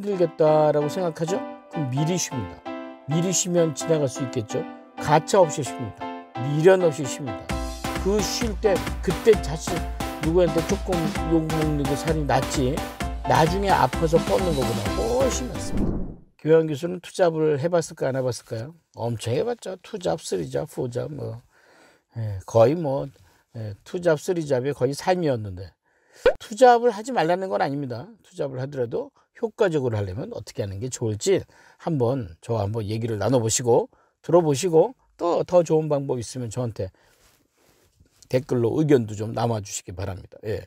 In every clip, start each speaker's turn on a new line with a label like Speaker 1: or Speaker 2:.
Speaker 1: 힘들겠다라고 생각하죠? 그럼 미리 쉽니다. 미리 쉬면 지나갈 수 있겠죠? 가차 없이 쉽니다. 미련 없이 쉽니다. 그 쉴 때 그때 사실 누구한테 조금 욕먹는 게 살이 낫지 나중에 아파서 뻗는 것보다 훨씬 낫습니다. 교양 교수는 투잡을 해봤을까 안 해봤을까요? 엄청 해봤죠. 투잡, 쓰리잡, 포잡 거의 투잡, 쓰리잡이 거의 삶이었는데 투잡을 하지 말라는 건 아닙니다. 투잡을 하더라도 효과적으로 하려면 어떻게 하는 게 좋을지 저와 한번 얘기를 나눠보시고 들어보시고 또 더 좋은 방법 있으면 저한테 댓글로 의견도 좀 남아주시기 바랍니다. 예.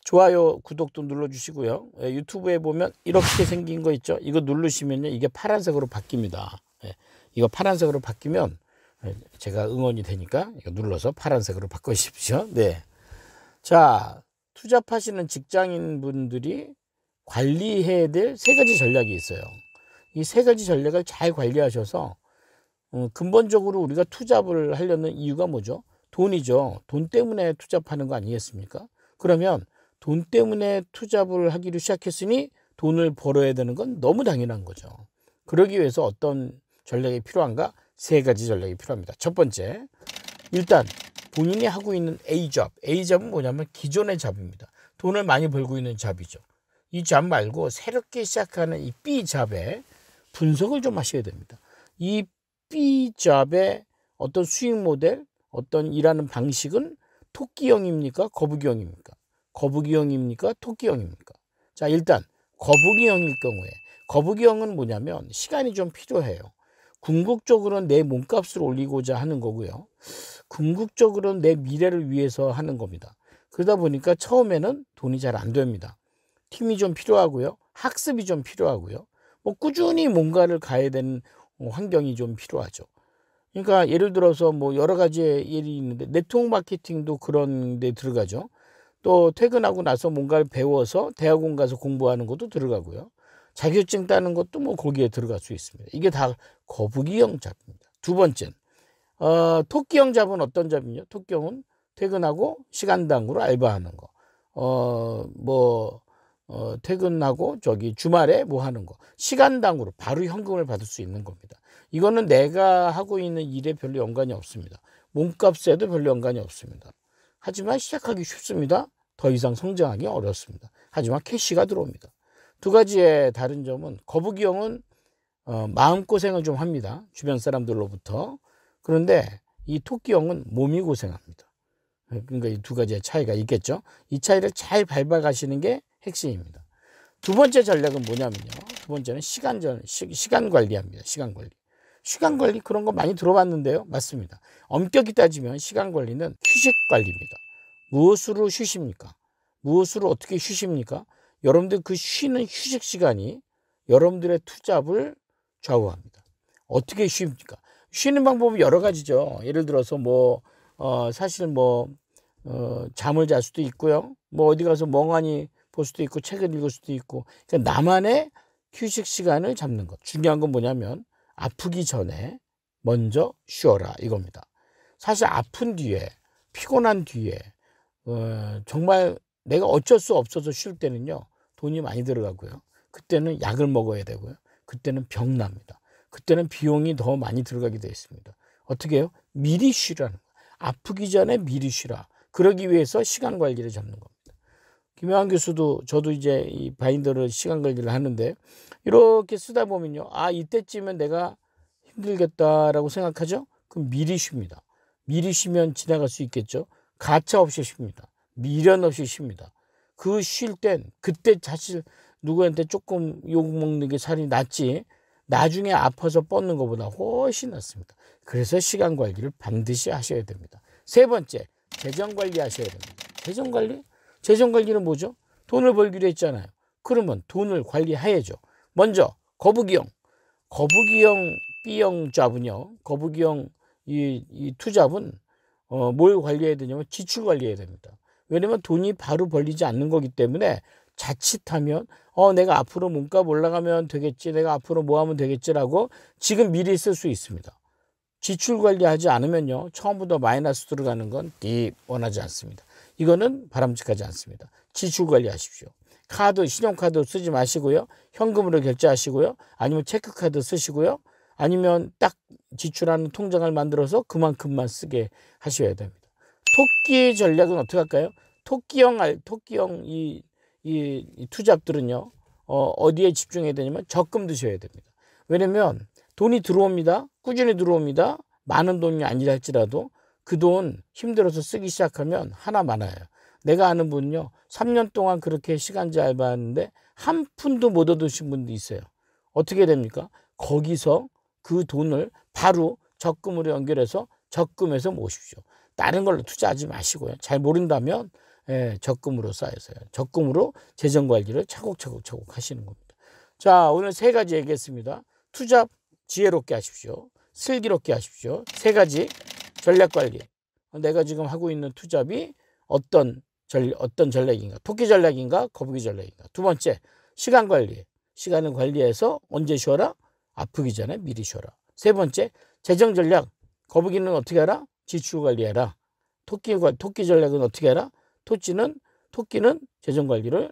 Speaker 1: 좋아요, 구독도 눌러주시고요. 예, 유튜브에 보면 이렇게 생긴 거 있죠? 이거 누르시면요, 이게 파란색으로 바뀝니다. 예, 이거 파란색으로 바뀌면 제가 응원이 되니까 이거 눌러서 파란색으로 바꾸십시오. 네. 자, 투잡하시는 직장인 분들이 관리해야 될 세 가지 전략이 있어요. 이 세 가지 전략을 잘 관리하셔서 근본적으로 우리가 투잡을 하려는 이유가 뭐죠? 돈이죠. 돈 때문에 투잡하는 거 아니겠습니까? 그러면 돈 때문에 투잡을 하기로 시작했으니 돈을 벌어야 되는 건 너무 당연한 거죠. 그러기 위해서 어떤 전략이 필요한가? 세 가지 전략이 필요합니다. 첫 번째, 일단 본인이 하고 있는 A잡. A잡은 뭐냐면 기존의 잡입니다. 돈을 많이 벌고 있는 잡이죠. 이 잡 말고 새롭게 시작하는 이 B잡의 분석을 좀 하셔야 됩니다. 이 B잡의 어떤 수익 모델, 어떤 일하는 방식은 토끼형입니까? 거북이형입니까? 거북이형입니까? 토끼형입니까? 자, 일단 거북이형일 경우에 거북이형은 뭐냐면 시간이 좀 필요해요. 궁극적으로는 내 몸값을 올리고자 하는 거고요. 궁극적으로는 내 미래를 위해서 하는 겁니다. 그러다 보니까 처음에는 돈이 잘 안 됩니다. 팀이 좀 필요하고요. 학습이 좀 필요하고요. 꾸준히 뭔가를 가야 되는 환경이 좀 필요하죠. 그러니까 예를 들어서 여러 가지의 일이 있는데 네트워크 마케팅도 그런 데 들어가죠. 또 퇴근하고 나서 뭔가를 배워서 대학원 가서 공부하는 것도 들어가고요. 자격증 따는 것도 거기에 들어갈 수 있습니다. 이게 다 거북이형 잡입니다. 두 번째는 토끼형 잡은 어떤 잡이냐? 토끼형은 퇴근하고 시간당으로 알바하는 거. 퇴근하고 주말에 하는 거. 시간당으로 바로 현금을 받을 수 있는 겁니다. 이거는 내가 하고 있는 일에 별로 연관이 없습니다. 몸값에도 별로 연관이 없습니다. 하지만 시작하기 쉽습니다. 더 이상 성장하기 어렵습니다. 하지만 캐시가 들어옵니다. 두 가지의 다른 점은 거북이형은 마음고생을 좀 합니다. 주변 사람들로부터. 그런데 이 토끼형은 몸이 고생합니다. 그러니까 이 두 가지의 차이가 있겠죠. 이 차이를 잘 밟아가시는 게 핵심입니다. 두 번째 전략은 뭐냐면요. 두 번째는 시간 관리합니다. 시간 관리. 시간 관리 그런 거 많이 들어봤는데요. 맞습니다. 엄격히 따지면 시간 관리는 휴식 관리입니다. 무엇으로 쉬십니까? 무엇으로 어떻게 쉬십니까? 여러분들 그 쉬는 휴식 시간이 여러분들의 투잡을 좌우합니다. 어떻게 쉽니까? 쉬는 방법이 여러 가지죠. 예를 들어서 사실 잠을 잘 수도 있고요. 어디 가서 멍하니 볼 수도 있고 책을 읽을 수도 있고. 그러니까 나만의 휴식 시간을 잡는 것. 중요한 건 뭐냐면 아프기 전에 먼저 쉬어라 이겁니다. 사실 아픈 뒤에 피곤한 뒤에 정말 내가 어쩔 수 없어서 쉴 때는요. 돈이 많이 들어가고요. 그때는 약을 먹어야 되고요. 그때는 병 납니다. 그때는 비용이 더 많이 들어가게 되어 있습니다. 어떻게 해요? 미리 쉬라는 거예요. 아프기 전에 미리 쉬라. 그러기 위해서 시간 관리를 잡는 겁니다. 김영환 교수도 저도 이제 이 바인더를 시간 관리를 하는데 이렇게 쓰다 보면요. 이때쯤엔 내가 힘들겠다라고 생각하죠? 그럼 미리 쉽니다. 미리 쉬면 지나갈 수 있겠죠? 가차 없이 쉽니다. 미련 없이 쉽니다. 그 쉴 땐 그때 사실 누구한테 조금 욕먹는 게 살이 낫지 나중에 아파서 뻗는 것보다 훨씬 낫습니다. 그래서 시간 관리를 반드시 하셔야 됩니다. 세 번째, 재정 관리 하셔야 됩니다. 재정 관리? 재정 관리는 뭐죠? 돈을 벌기로 했잖아요. 그러면 돈을 관리해야죠. 먼저 거북이형 B형 잡은요. 거북이형 이 투잡은 뭘 관리해야 되냐면 지출 관리해야 됩니다. 왜냐면 돈이 바로 벌리지 않는 거기 때문에 자칫하면 내가 앞으로 몸값 올라가면 되겠지, 내가 앞으로 뭐 하면 되겠지라고 지금 미리 쓸 수 있습니다. 지출 관리하지 않으면요. 처음부터 마이너스 들어가는 건 원하지 않습니다. 이거는 바람직하지 않습니다. 지출 관리하십시오. 카드, 신용카드 쓰지 마시고요. 현금으로 결제하시고요. 아니면 체크카드 쓰시고요. 아니면 딱 지출하는 통장을 만들어서 그만큼만 쓰게 하셔야 됩니다. 토끼 전략은 어떻게 할까요? 토끼형 이 투잡들은요, 어디에 집중해야 되냐면 적금 드셔야 됩니다. 왜냐면 돈이 들어옵니다. 꾸준히 들어옵니다. 많은 돈이 아니라 할지라도 그 돈 힘들어서 쓰기 시작하면 하나 많아요. 내가 아는 분은요, 3년 동안 그렇게 시간제 알바하는데 한 푼도 못 얻으신 분도 있어요. 어떻게 됩니까? 거기서 그 돈을 바로 적금으로 연결해서 적금에서 모으십시오. 다른 걸로 투자하지 마시고요. 잘 모른다면 적금으로 쌓여서요. 적금으로 재정관리를 차곡차곡 하시는 겁니다. 자, 오늘 3가지 얘기했습니다. 투자 지혜롭게 하십시오. 슬기롭게 하십시오. 3가지 전략관리. 내가 지금 하고 있는 투잡이 어떤 전략인가? 토끼 전략인가? 거북이 전략인가? 2번째, 시간관리. 시간을 관리해서 언제 쉬어라? 아프기 전에 미리 쉬어라. 3번째, 재정 전략. 거북이는 어떻게 하라? 지출 관리해라. 토끼 전략은 어떻게 하라? 토끼는 재정 관리를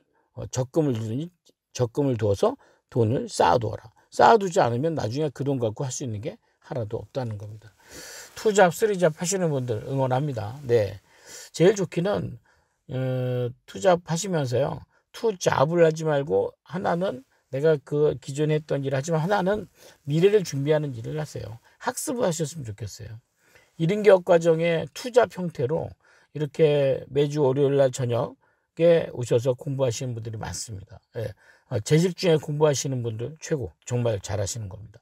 Speaker 1: 적금을 두어서 돈을 쌓아두어라. 쌓아두지 않으면 나중에 그 돈 갖고 할 수 있는 게 하나도 없다는 겁니다. 투잡, 쓰리잡 하시는 분들 응원합니다. 네, 제일 좋기는 투잡 하시면서요, 투잡을 하지 말고 하나는 내가 그 기존에 했던 일을 하지만 하나는 미래를 준비하는 일을 하세요. 학습을 하셨으면 좋겠어요. 1인기업 과정의 투잡 형태로 이렇게 매주 월요일 날 저녁에 오셔서 공부하시는 분들이 많습니다. 예. 재직 중에 공부하시는 분들 최고, 정말 잘하시는 겁니다.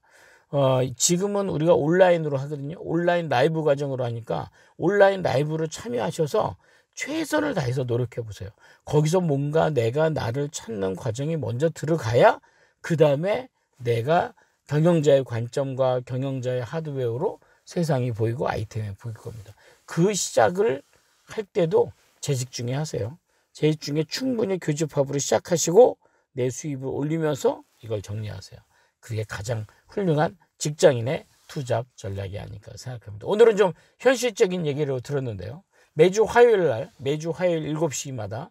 Speaker 1: 지금은 우리가 온라인으로 하거든요. 온라인 라이브 과정으로 하니까 온라인 라이브로 참여하셔서 최선을 다해서 노력해 보세요. 거기서 뭔가 내가 나를 찾는 과정이 먼저 들어가야 그 다음에 내가 경영자의 관점과 경영자의 하드웨어로 세상이 보이고 아이템이 보일 겁니다. 그 시작을 할 때도 재직 중에 하세요. 재직 중에 충분히 교집합으로 시작하시고 내 수입을 올리면서 이걸 정리하세요. 그게 가장 훌륭한 직장인의 투잡 전략이 아닐까 생각합니다. 오늘은 좀 현실적인 얘기를 들었는데요. 매주 화요일 7시마다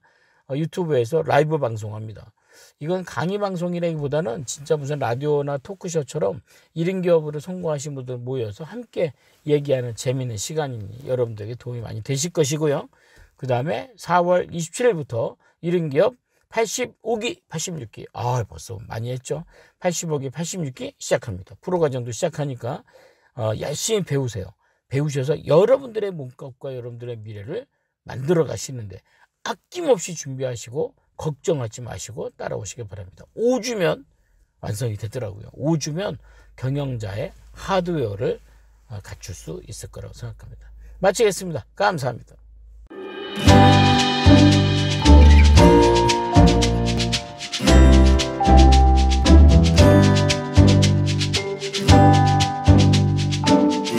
Speaker 1: 유튜브에서 라이브 방송합니다. 이건 강의 방송이라기보다는 진짜 무슨 라디오나 토크쇼처럼 1인기업으로 성공하신 분들 모여서 함께 얘기하는 재미있는 시간이니 여러분들에게 도움이 많이 되실 것이고요. 그 다음에 4월 27일부터 1인기업 85기, 86기. 벌써 많이 했죠. 85기, 86기 시작합니다. 프로 과정도 시작하니까 열심히 배우세요. 배우셔서 여러분들의 몸값과 여러분들의 미래를 만들어 가시는데 아낌없이 준비하시고 걱정하지 마시고 따라오시기 바랍니다. 5주면 완성이 되더라고요. 5주면 경영자의 하드웨어를 갖출 수 있을 거라고 생각합니다. 마치겠습니다. 감사합니다.